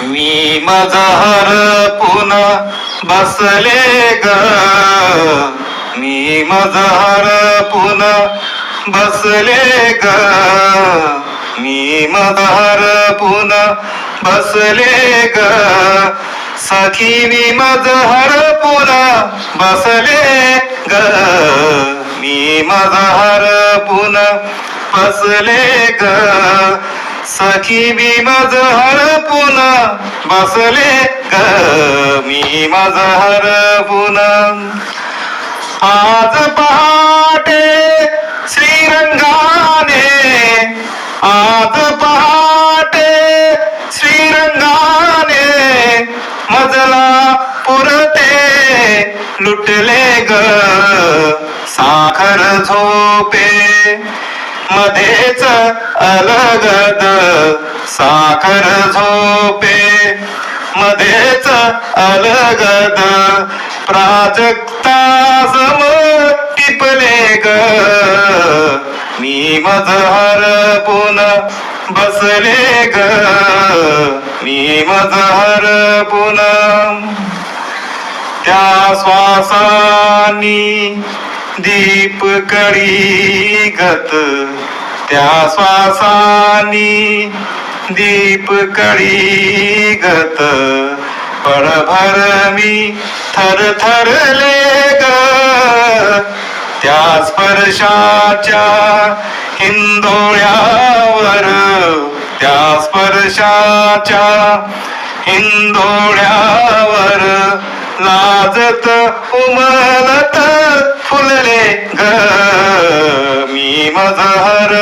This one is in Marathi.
मी माझा हरपून बसले ग, मी माझा हरपून बसले ग, मी माझा हरपून बसले ग, सखी मी माझा हरपून बसले ग, मी माझा हरपून बसले ग, सखी मी माझं हरपून बसले ग, मी माझं हरपून. आज पहाटे श्रीरंगाने, आज पहाटे श्रीरंगाने मजला पुरते लुटले ग, साखर झोपे मध्येच अलगद, साखर झोपे मध्येच अलगद, प्राजक्ता सम टिपले ग, मी माझं हरपून बसले ग, मी माझं हरपून. त्या श्वासानी दीप कडी गत, त्या श्वासानी दीप कडी गत, पळभर मी थरथरले ग, त्या स्पर्शाच्या हिंदोळ्यावर, त्या स्पर्शाच्या हिंदोळ्यावर लाजत उमलत फुलले ग, मी माझं हर